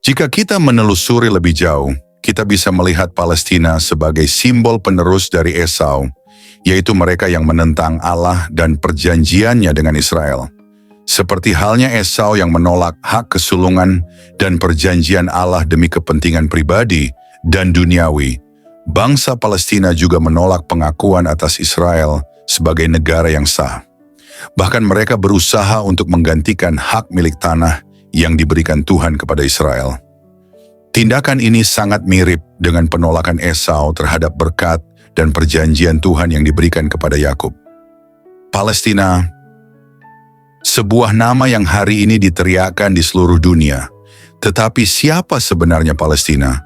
Jika kita menelusuri lebih jauh, kita bisa melihat Palestina sebagai simbol penerus dari Esau, yaitu mereka yang menentang Allah dan perjanjiannya dengan Israel. Seperti halnya Esau yang menolak hak kesulungan dan perjanjian Allah demi kepentingan pribadi dan duniawi, bangsa Palestina juga menolak pengakuan atas Israel sebagai negara yang sah. Bahkan mereka berusaha untuk menggantikan hak milik tanah yang diberikan Tuhan kepada Israel. Tindakan ini sangat mirip dengan penolakan Esau terhadap berkat dan perjanjian Tuhan yang diberikan kepada Yakub. Palestina, sebuah nama yang hari ini diteriakkan di seluruh dunia. Tetapi siapa sebenarnya Palestina?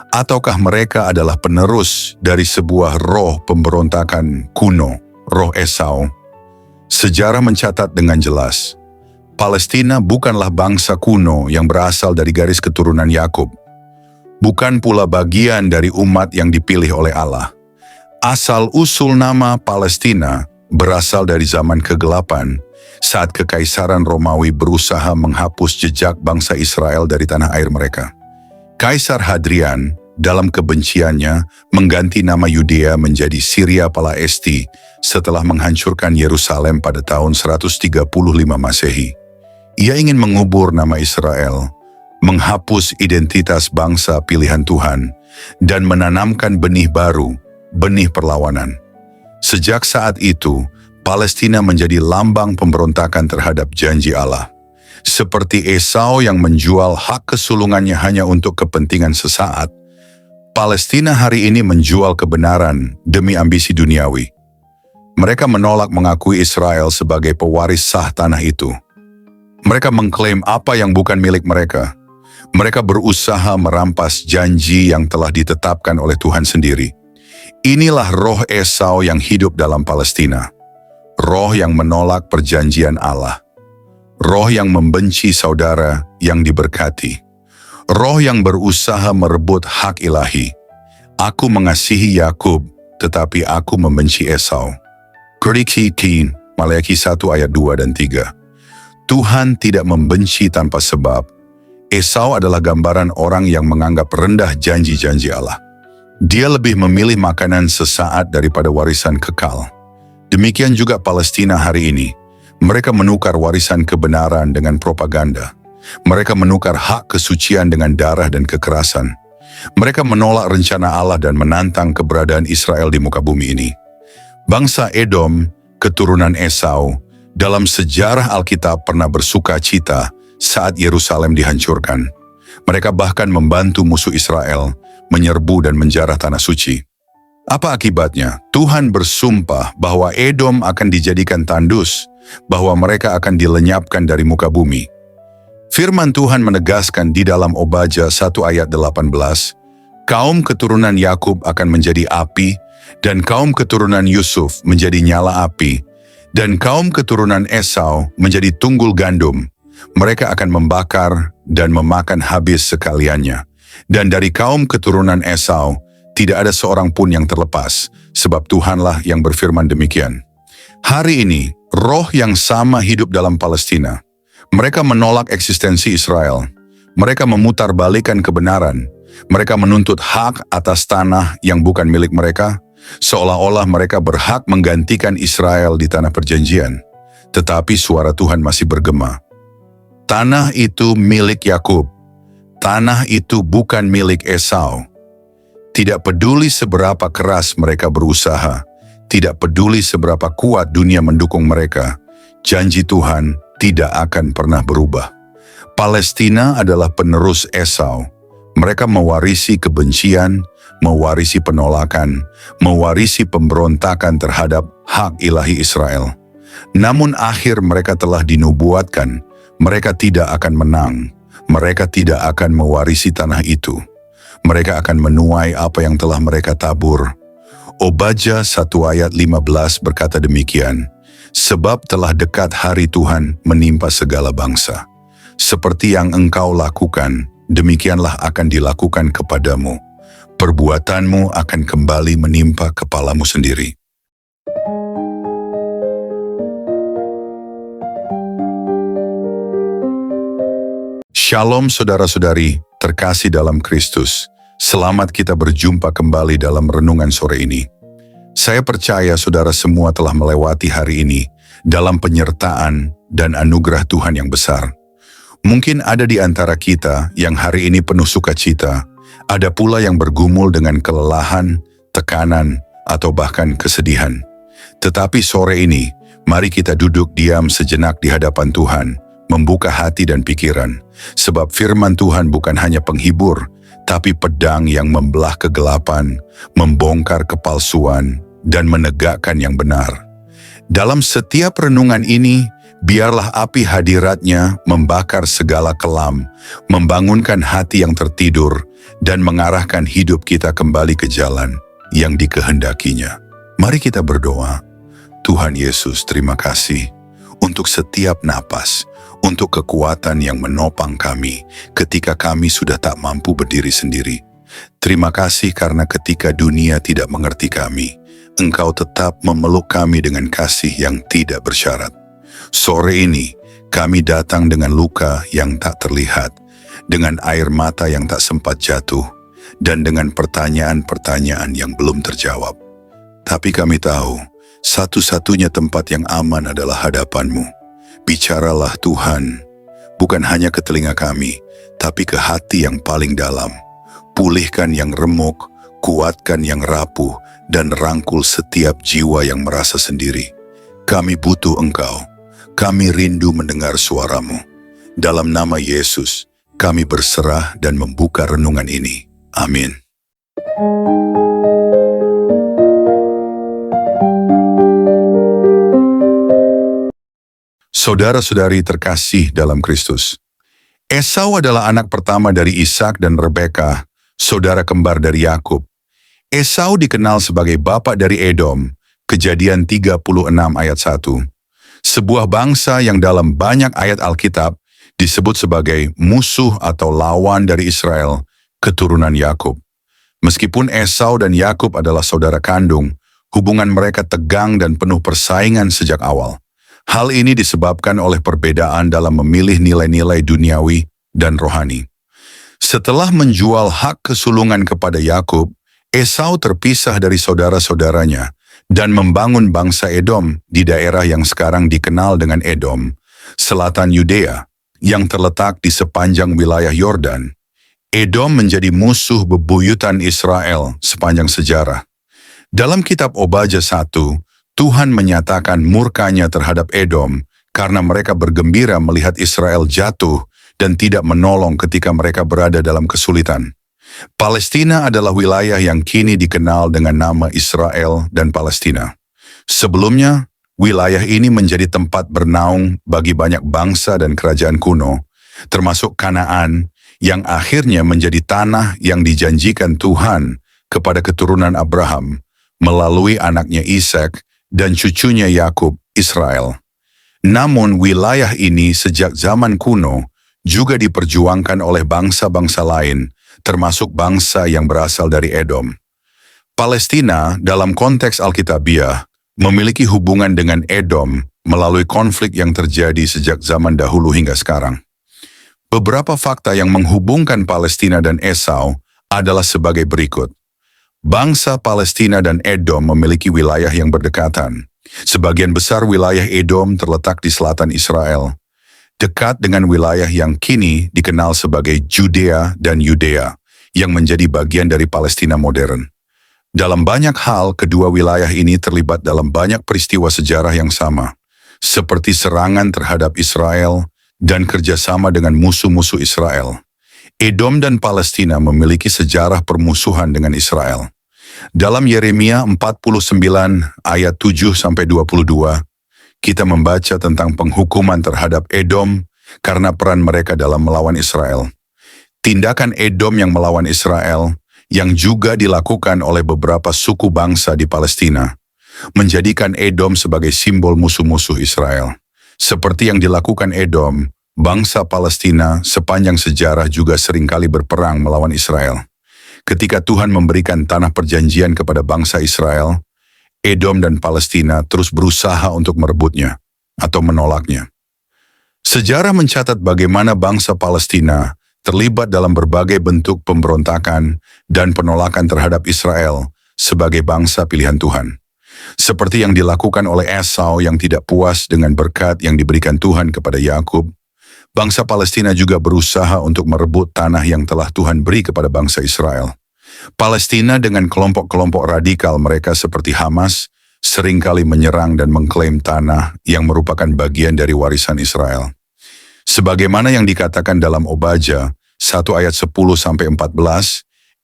Ataukah mereka adalah penerus dari sebuah roh pemberontakan kuno, roh Esau? Sejarah mencatat dengan jelas, Palestina bukanlah bangsa kuno yang berasal dari garis keturunan Yakub. Bukan pula bagian dari umat yang dipilih oleh Allah. Asal-usul nama Palestina berasal dari zaman kegelapan, saat Kekaisaran Romawi berusaha menghapus jejak bangsa Israel dari tanah air mereka. Kaisar Hadrian, dalam kebenciannya, mengganti nama Yudea menjadi Syria Palaesti setelah menghancurkan Yerusalem pada tahun 135 Masehi. Ia ingin mengubur nama Israel, menghapus identitas bangsa pilihan Tuhan, dan menanamkan benih baru, benih perlawanan. Sejak saat itu, Palestina menjadi lambang pemberontakan terhadap janji Allah. Seperti Esau yang menjual hak kesulungannya hanya untuk kepentingan sesaat, Palestina hari ini menjual kebenaran demi ambisi duniawi. Mereka menolak mengakui Israel sebagai pewaris sah tanah itu. Mereka mengklaim apa yang bukan milik mereka. Mereka berusaha merampas janji yang telah ditetapkan oleh Tuhan sendiri. Inilah roh Esau yang hidup dalam Palestina. Roh yang menolak perjanjian Allah. Roh yang membenci saudara yang diberkati. Roh yang berusaha merebut hak ilahi. Aku mengasihi Yakub, tetapi aku membenci Esau. Kediksi 10, Maleakhi 1 ayat 2 dan 3. Tuhan tidak membenci tanpa sebab. Esau adalah gambaran orang yang menganggap rendah janji-janji Allah. Dia lebih memilih makanan sesaat daripada warisan kekal. Demikian juga Palestina hari ini. Mereka menukar warisan kebenaran dengan propaganda. Mereka menukar hak kesucian dengan darah dan kekerasan. Mereka menolak rencana Allah dan menantang keberadaan Israel di muka bumi ini. Bangsa Edom, keturunan Esau, dalam sejarah Alkitab pernah bersuka cita saat Yerusalem dihancurkan. Mereka bahkan membantu musuh Israel menyerbu dan menjarah tanah suci. Apa akibatnya? Tuhan bersumpah bahwa Edom akan dijadikan tandus, bahwa mereka akan dilenyapkan dari muka bumi. Firman Tuhan menegaskan di dalam Obadja 1 ayat 18, kaum keturunan Yakub akan menjadi api, dan kaum keturunan Yusuf menjadi nyala api, dan kaum keturunan Esau menjadi tunggul gandum. Mereka akan membakar dan memakan habis sekaliannya. Dan dari kaum keturunan Esau, tidak ada seorang pun yang terlepas, sebab Tuhanlah yang berfirman demikian. Hari ini, roh yang sama hidup dalam Palestina. Mereka menolak eksistensi Israel. Mereka memutarbalikkan kebenaran. Mereka menuntut hak atas tanah yang bukan milik mereka, seolah-olah mereka berhak menggantikan Israel di tanah perjanjian. Tetapi suara Tuhan masih bergema. Tanah itu milik Yakub. Tanah itu bukan milik Esau. Tidak peduli seberapa keras mereka berusaha, tidak peduli seberapa kuat dunia mendukung mereka, janji Tuhan tidak akan pernah berubah. Palestina adalah penerus Esau. Mereka mewarisi kebencian, mewarisi penolakan, mewarisi pemberontakan terhadap hak ilahi Israel. Namun akhir mereka telah dinubuatkan, mereka tidak akan menang. Mereka tidak akan mewarisi tanah itu. Mereka akan menuai apa yang telah mereka tabur. Obadja 1 ayat 15 berkata demikian, sebab telah dekat hari Tuhan menimpa segala bangsa. Seperti yang engkau lakukan, demikianlah akan dilakukan kepadamu. Perbuatanmu akan kembali menimpa kepalamu sendiri. Shalom saudara-saudari, terkasih dalam Kristus. Selamat kita berjumpa kembali dalam renungan sore ini. Saya percaya saudara semua telah melewati hari ini dalam penyertaan dan anugerah Tuhan yang besar. Mungkin ada di antara kita yang hari ini penuh sukacita, ada pula yang bergumul dengan kelelahan, tekanan, atau bahkan kesedihan. Tetapi sore ini, mari kita duduk diam sejenak di hadapan Tuhan, membuka hati dan pikiran, sebab firman Tuhan bukan hanya penghibur, tapi pedang yang membelah kegelapan, membongkar kepalsuan, dan menegakkan yang benar. Dalam setiap renungan ini, biarlah api hadiratnya membakar segala kelam, membangunkan hati yang tertidur, dan mengarahkan hidup kita kembali ke jalan yang dikehendakinya. Mari kita berdoa. Tuhan Yesus, terima kasih untuk setiap napas, untuk kekuatan yang menopang kami ketika kami sudah tak mampu berdiri sendiri. Terima kasih karena ketika dunia tidak mengerti kami, Engkau tetap memeluk kami dengan kasih yang tidak bersyarat. Sore ini, kami datang dengan luka yang tak terlihat, dengan air mata yang tak sempat jatuh, dan dengan pertanyaan-pertanyaan yang belum terjawab. Tapi kami tahu, satu-satunya tempat yang aman adalah hadapan-Mu. Bicaralah Tuhan, bukan hanya ke telinga kami, tapi ke hati yang paling dalam. Pulihkan yang remuk, kuatkan yang rapuh, dan rangkul setiap jiwa yang merasa sendiri. Kami butuh Engkau, kami rindu mendengar suara-Mu. Dalam nama Yesus, kami berserah dan membuka renungan ini. Amin. Saudara-saudari terkasih dalam Kristus. Esau adalah anak pertama dari Ishak dan Rebeka, saudara kembar dari Yakub. Esau dikenal sebagai bapak dari Edom, Kejadian 36 ayat 1. Sebuah bangsa yang dalam banyak ayat Alkitab disebut sebagai musuh atau lawan dari Israel, keturunan Yakub. Meskipun Esau dan Yakub adalah saudara kandung, hubungan mereka tegang dan penuh persaingan sejak awal. Hal ini disebabkan oleh perbedaan dalam memilih nilai-nilai duniawi dan rohani. Setelah menjual hak kesulungan kepada Yakub, Esau terpisah dari saudara-saudaranya dan membangun bangsa Edom di daerah yang sekarang dikenal dengan Edom, selatan Yudea, yang terletak di sepanjang wilayah Yordan. Edom menjadi musuh bebuyutan Israel sepanjang sejarah. Dalam kitab Obadja 1, Tuhan menyatakan murkanya terhadap Edom karena mereka bergembira melihat Israel jatuh dan tidak menolong ketika mereka berada dalam kesulitan. Palestina adalah wilayah yang kini dikenal dengan nama Israel dan Palestina. Sebelumnya, wilayah ini menjadi tempat bernaung bagi banyak bangsa dan kerajaan kuno, termasuk Kanaan, yang akhirnya menjadi tanah yang dijanjikan Tuhan kepada keturunan Abraham melalui anaknya Ishak dan cucunya Yakub, Israel. Namun wilayah ini sejak zaman kuno juga diperjuangkan oleh bangsa-bangsa lain, termasuk bangsa yang berasal dari Edom. Palestina dalam konteks Alkitabiah memiliki hubungan dengan Edom melalui konflik yang terjadi sejak zaman dahulu hingga sekarang. Beberapa fakta yang menghubungkan Palestina dan Esau adalah sebagai berikut. Bangsa Palestina dan Edom memiliki wilayah yang berdekatan. Sebagian besar wilayah Edom terletak di selatan Israel, dekat dengan wilayah yang kini dikenal sebagai Judea dan Yudea, yang menjadi bagian dari Palestina modern. Dalam banyak hal, kedua wilayah ini terlibat dalam banyak peristiwa sejarah yang sama, seperti serangan terhadap Israel dan kerjasama dengan musuh-musuh Israel. Edom dan Palestina memiliki sejarah permusuhan dengan Israel. Dalam Yeremia 49 ayat 7-22, kita membaca tentang penghukuman terhadap Edom karena peran mereka dalam melawan Israel. Tindakan Edom yang melawan Israel, yang juga dilakukan oleh beberapa suku bangsa di Palestina, menjadikan Edom sebagai simbol musuh-musuh Israel. Seperti yang dilakukan Edom, bangsa Palestina sepanjang sejarah juga seringkali berperang melawan Israel. Ketika Tuhan memberikan tanah perjanjian kepada bangsa Israel, Edom dan Palestina terus berusaha untuk merebutnya atau menolaknya. Sejarah mencatat bagaimana bangsa Palestina terlibat dalam berbagai bentuk pemberontakan dan penolakan terhadap Israel sebagai bangsa pilihan Tuhan. Seperti yang dilakukan oleh Esau yang tidak puas dengan berkat yang diberikan Tuhan kepada Yakub, bangsa Palestina juga berusaha untuk merebut tanah yang telah Tuhan beri kepada bangsa Israel. Palestina dengan kelompok-kelompok radikal mereka seperti Hamas seringkali menyerang dan mengklaim tanah yang merupakan bagian dari warisan Israel. Sebagaimana yang dikatakan dalam Obadja 1 ayat 10-14,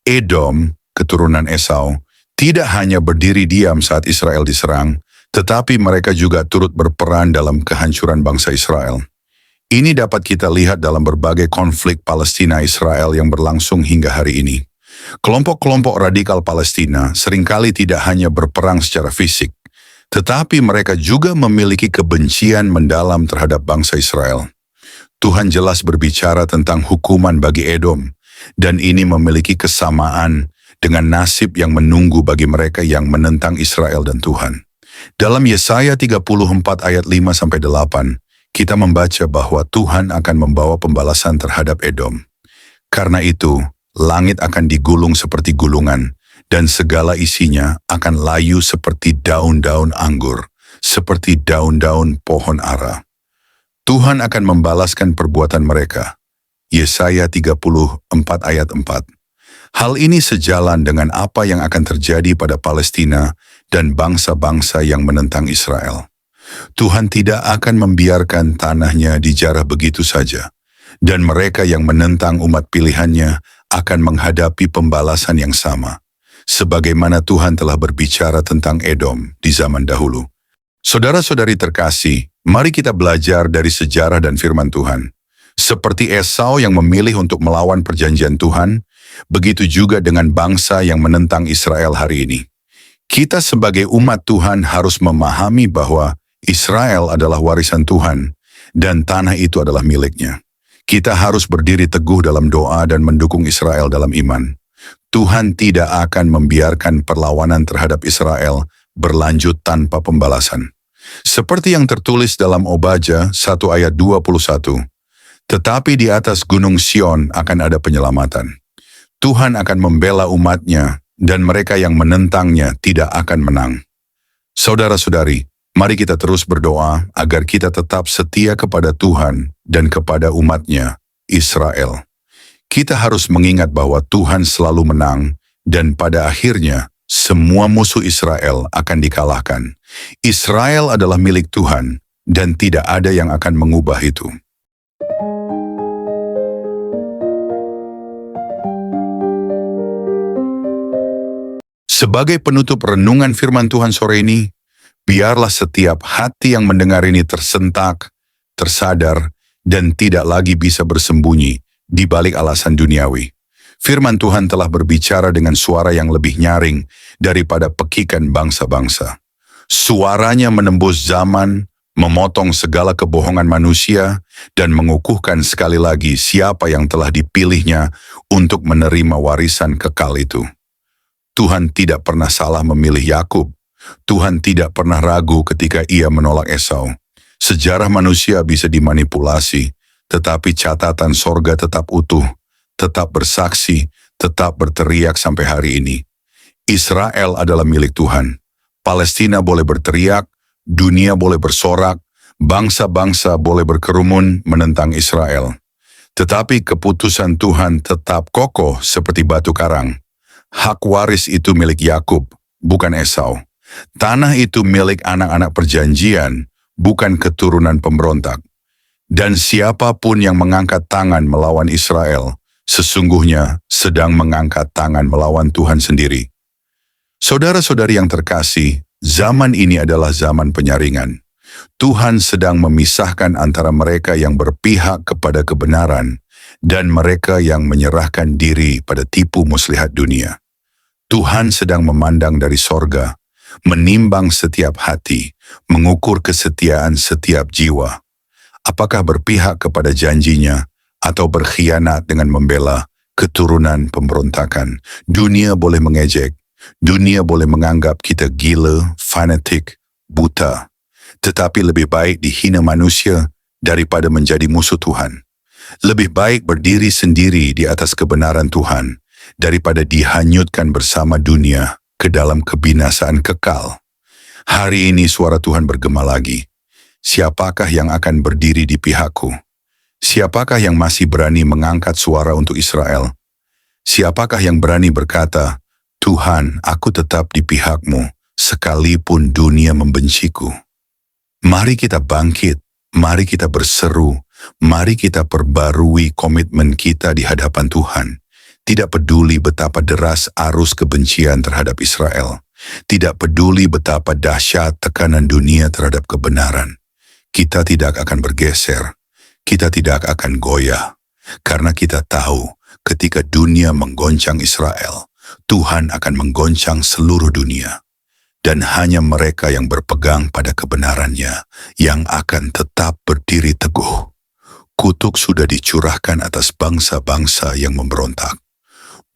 Edom, keturunan Esau, tidak hanya berdiri diam saat Israel diserang, tetapi mereka juga turut berperan dalam kehancuran bangsa Israel. Ini dapat kita lihat dalam berbagai konflik Palestina-Israel yang berlangsung hingga hari ini. Kelompok-kelompok radikal Palestina seringkali tidak hanya berperang secara fisik, tetapi mereka juga memiliki kebencian mendalam terhadap bangsa Israel. Tuhan jelas berbicara tentang hukuman bagi Edom, dan ini memiliki kesamaan dengan nasib yang menunggu bagi mereka yang menentang Israel dan Tuhan. Dalam Yesaya 34 ayat 5-8, kita membaca bahwa Tuhan akan membawa pembalasan terhadap Edom. Karena itu, langit akan digulung seperti gulungan, dan segala isinya akan layu seperti daun-daun anggur, seperti daun-daun pohon ara. Tuhan akan membalaskan perbuatan mereka. Yesaya 34 ayat 4. Hal ini sejalan dengan apa yang akan terjadi pada Palestina dan bangsa-bangsa yang menentang Israel. Tuhan tidak akan membiarkan tanahnya dijarah begitu saja, dan mereka yang menentang umat pilihannya akan menghadapi pembalasan yang sama, sebagaimana Tuhan telah berbicara tentang Edom di zaman dahulu. Saudara-saudari terkasih, mari kita belajar dari sejarah dan firman Tuhan. Seperti Esau yang memilih untuk melawan perjanjian Tuhan, begitu juga dengan bangsa yang menentang Israel hari ini. Kita sebagai umat Tuhan harus memahami bahwa Israel adalah warisan Tuhan, dan tanah itu adalah miliknya. Kita harus berdiri teguh dalam doa dan mendukung Israel dalam iman. Tuhan tidak akan membiarkan perlawanan terhadap Israel berlanjut tanpa pembalasan. Seperti yang tertulis dalam Obadja 1 ayat 21, tetapi di atas gunung Sion akan ada penyelamatan. Tuhan akan membela umatnya, dan mereka yang menentangnya tidak akan menang. Saudara-saudari, mari kita terus berdoa agar kita tetap setia kepada Tuhan dan kepada umatnya, Israel. Kita harus mengingat bahwa Tuhan selalu menang, dan pada akhirnya semua musuh Israel akan dikalahkan. Israel adalah milik Tuhan, dan tidak ada yang akan mengubah itu. Sebagai penutup renungan firman Tuhan sore ini, biarlah setiap hati yang mendengar ini tersentak, tersadar, dan tidak lagi bisa bersembunyi di balik alasan duniawi. Firman Tuhan telah berbicara dengan suara yang lebih nyaring daripada pekikan bangsa-bangsa. Suaranya menembus zaman, memotong segala kebohongan manusia, dan mengukuhkan sekali lagi siapa yang telah dipilihnya untuk menerima warisan kekal itu. Tuhan tidak pernah salah memilih Yakub. Tuhan tidak pernah ragu ketika ia menolak Esau. Sejarah manusia bisa dimanipulasi, tetapi catatan sorga tetap utuh, tetap bersaksi, tetap berteriak sampai hari ini. Israel adalah milik Tuhan. Palestina boleh berteriak, dunia boleh bersorak, bangsa-bangsa boleh berkerumun menentang Israel. Tetapi keputusan Tuhan tetap kokoh seperti batu karang. Hak waris itu milik Yakub, bukan Esau. Tanah itu milik anak-anak perjanjian, bukan keturunan pemberontak. Dan siapapun yang mengangkat tangan melawan Israel, sesungguhnya sedang mengangkat tangan melawan Tuhan sendiri. Saudara-saudari yang terkasih, zaman ini adalah zaman penyaringan. Tuhan sedang memisahkan antara mereka yang berpihak kepada kebenaran dan mereka yang menyerahkan diri pada tipu muslihat dunia. Tuhan sedang memandang dari sorga, menimbang setiap hati, mengukur kesetiaan setiap jiwa. Apakah berpihak kepada janjinya atau berkhianat dengan membela keturunan pemberontakan? Dunia boleh mengejek, dunia boleh menganggap kita gila, fanatik, buta. Tetapi lebih baik dihina manusia daripada menjadi musuh Tuhan. Lebih baik berdiri sendiri di atas kebenaran Tuhan daripada dihanyutkan bersama dunia ke dalam kebinasaan kekal. Hari ini suara Tuhan bergema lagi. Siapakah yang akan berdiri di pihakku? Siapakah yang masih berani mengangkat suara untuk Israel? Siapakah yang berani berkata, Tuhan, aku tetap di pihakmu, sekalipun dunia membenciku. Mari kita bangkit, mari kita berseru, mari kita perbarui komitmen kita di hadapan Tuhan. Tidak peduli betapa deras arus kebencian terhadap Israel. Tidak peduli betapa dahsyat tekanan dunia terhadap kebenaran. Kita tidak akan bergeser. Kita tidak akan goyah. Karena kita tahu ketika dunia menggoncang Israel, Tuhan akan menggoncang seluruh dunia. Dan hanya mereka yang berpegang pada kebenarannya yang akan tetap berdiri teguh. Kutuk sudah dicurahkan atas bangsa-bangsa yang memberontak.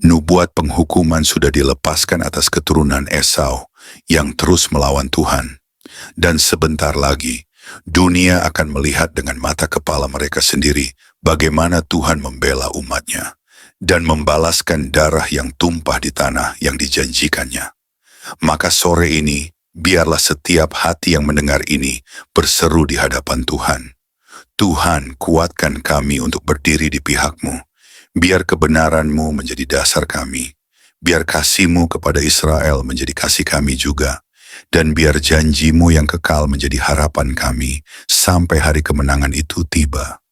Nubuat penghukuman sudah dilepaskan atas keturunan Esau yang terus melawan Tuhan. Dan sebentar lagi, dunia akan melihat dengan mata kepala mereka sendiri bagaimana Tuhan membela umatnya dan membalaskan darah yang tumpah di tanah yang dijanjikannya. Maka sore ini, biarlah setiap hati yang mendengar ini berseru di hadapan Tuhan. Tuhan, kuatkan kami untuk berdiri di pihak-Mu. Biar kebenaran-Mu menjadi dasar kami. Biar kasih-Mu kepada Israel menjadi kasih kami juga. Dan biar janji-Mu yang kekal menjadi harapan kami sampai hari kemenangan itu tiba.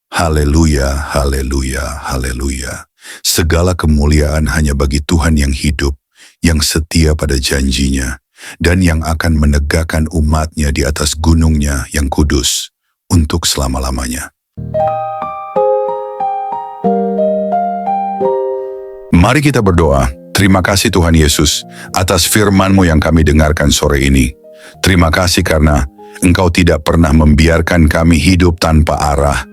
Haleluya, haleluya, haleluya. Segala kemuliaan hanya bagi Tuhan yang hidup, yang setia pada janjinya, dan yang akan menegakkan umat-Nya di atas gunung-Nya yang kudus untuk selama-lamanya. Mari kita berdoa. Terima kasih Tuhan Yesus atas firman-Mu yang kami dengarkan sore ini. Terima kasih karena Engkau tidak pernah membiarkan kami hidup tanpa arah,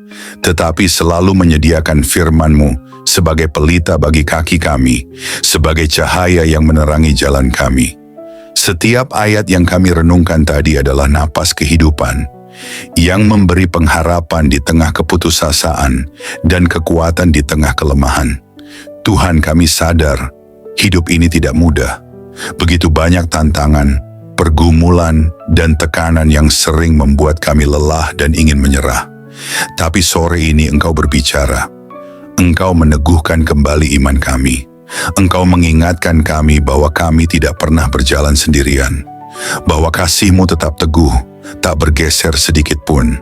tetapi selalu menyediakan firman-Mu sebagai pelita bagi kaki kami, sebagai cahaya yang menerangi jalan kami. Setiap ayat yang kami renungkan tadi adalah napas kehidupan, yang memberi pengharapan di tengah keputusasaan dan kekuatan di tengah kelemahan. Tuhan, kami sadar hidup ini tidak mudah. Begitu banyak tantangan, pergumulan, dan tekanan yang sering membuat kami lelah dan ingin menyerah. Tapi sore ini Engkau berbicara. Engkau meneguhkan kembali iman kami. Engkau mengingatkan kami bahwa kami tidak pernah berjalan sendirian. Bahwa kasih-Mu tetap teguh, tak bergeser sedikit pun.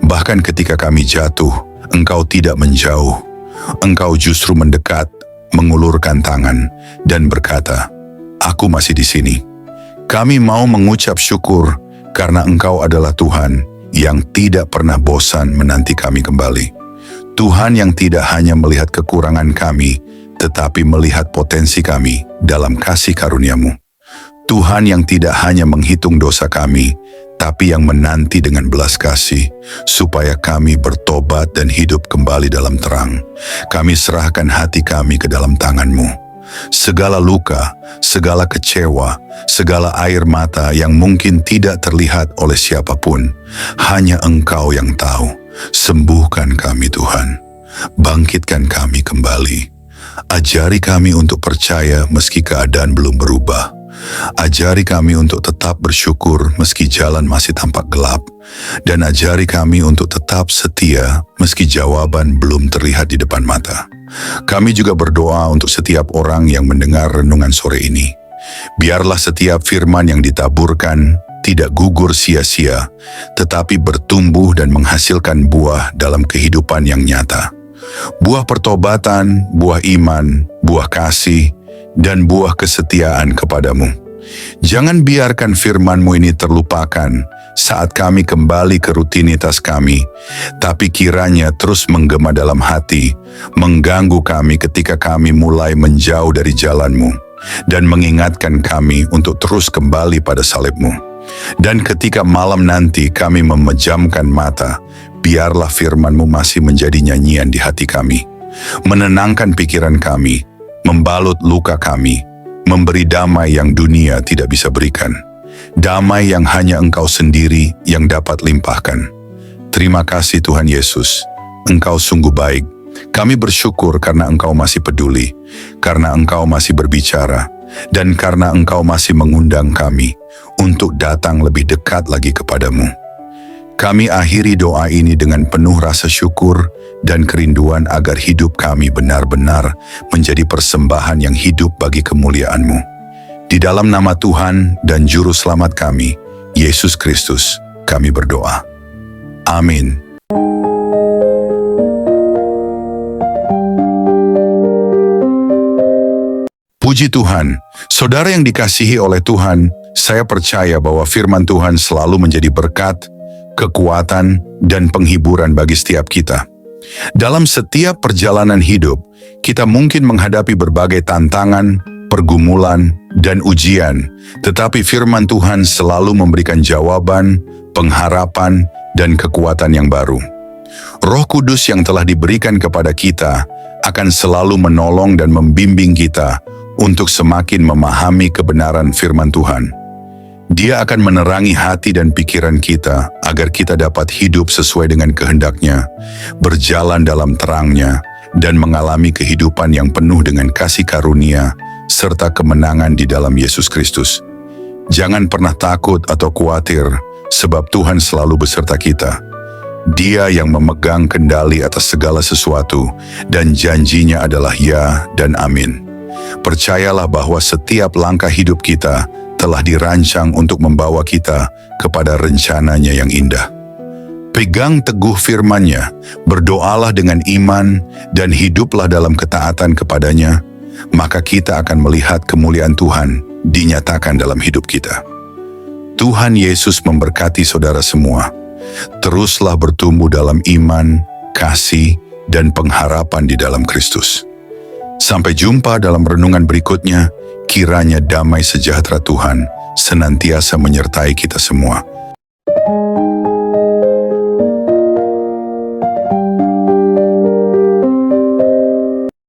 Bahkan ketika kami jatuh, Engkau tidak menjauh. Engkau justru mendekat, mengulurkan tangan, dan berkata, Aku masih di sini. Kami mau mengucap syukur karena Engkau adalah Tuhan yang tidak pernah bosan menanti kami kembali. Tuhan yang tidak hanya melihat kekurangan kami, tetapi melihat potensi kami dalam kasih karunia-Mu. Tuhan yang tidak hanya menghitung dosa kami, tapi yang menanti dengan belas kasih, supaya kami bertobat dan hidup kembali dalam terang. Kami serahkan hati kami ke dalam tangan-Mu. Segala luka, segala kecewa, segala air mata yang mungkin tidak terlihat oleh siapapun, hanya Engkau yang tahu. Sembuhkan kami Tuhan, bangkitkan kami kembali. Ajari kami untuk percaya meski keadaan belum berubah. Ajari kami untuk tetap bersyukur meski jalan masih tampak gelap, dan ajari kami untuk tetap setia meski jawaban belum terlihat di depan mata. Kami juga berdoa untuk setiap orang yang mendengar renungan sore ini. Biarlah setiap firman yang ditaburkan tidak gugur sia-sia, tetapi bertumbuh dan menghasilkan buah dalam kehidupan yang nyata. Buah pertobatan, buah iman, buah kasih, dan buah kesetiaan kepadamu. Jangan biarkan firman-Mu ini terlupakan saat kami kembali ke rutinitas kami, tapi kiranya terus menggema dalam hati, mengganggu kami ketika kami mulai menjauh dari jalan-Mu, dan mengingatkan kami untuk terus kembali pada salib-Mu. Dan ketika malam nanti kami memejamkan mata, biarlah firman-Mu masih menjadi nyanyian di hati kami, menenangkan pikiran kami, membalut luka kami, memberi damai yang dunia tidak bisa berikan, damai yang hanya Engkau sendiri yang dapat limpahkan. Terima kasih Tuhan Yesus, Engkau sungguh baik. Kami bersyukur karena Engkau masih peduli, karena Engkau masih berbicara, dan karena Engkau masih mengundang kami untuk datang lebih dekat lagi kepadamu. Kami akhiri doa ini dengan penuh rasa syukur dan kerinduan agar hidup kami benar-benar menjadi persembahan yang hidup bagi kemuliaan-Mu. Di dalam nama Tuhan dan Juru Selamat kami, Yesus Kristus, kami berdoa. Amin. Puji Tuhan, saudara yang dikasihi oleh Tuhan, saya percaya bahwa firman Tuhan selalu menjadi berkat, kekuatan, dan penghiburan bagi setiap kita. Dalam setiap perjalanan hidup, kita mungkin menghadapi berbagai tantangan, pergumulan, dan ujian, tetapi firman Tuhan selalu memberikan jawaban, pengharapan, dan kekuatan yang baru. Roh Kudus yang telah diberikan kepada kita akan selalu menolong dan membimbing kita untuk semakin memahami kebenaran firman Tuhan. Dia akan menerangi hati dan pikiran kita agar kita dapat hidup sesuai dengan kehendak-Nya, berjalan dalam terang-Nya, dan mengalami kehidupan yang penuh dengan kasih karunia serta kemenangan di dalam Yesus Kristus. Jangan pernah takut atau khawatir, sebab Tuhan selalu beserta kita. Dia yang memegang kendali atas segala sesuatu, dan janji-Nya adalah ya dan amin. Percayalah bahwa setiap langkah hidup kita telah dirancang untuk membawa kita kepada rencana-Nya yang indah. Pegang teguh firman-Nya, berdoalah dengan iman, dan hiduplah dalam ketaatan kepada-Nya, maka kita akan melihat kemuliaan Tuhan dinyatakan dalam hidup kita. Tuhan Yesus memberkati saudara semua. Teruslah bertumbuh dalam iman, kasih, dan pengharapan di dalam Kristus. Sampai jumpa dalam renungan berikutnya. Kiranya damai sejahtera Tuhan senantiasa menyertai kita semua.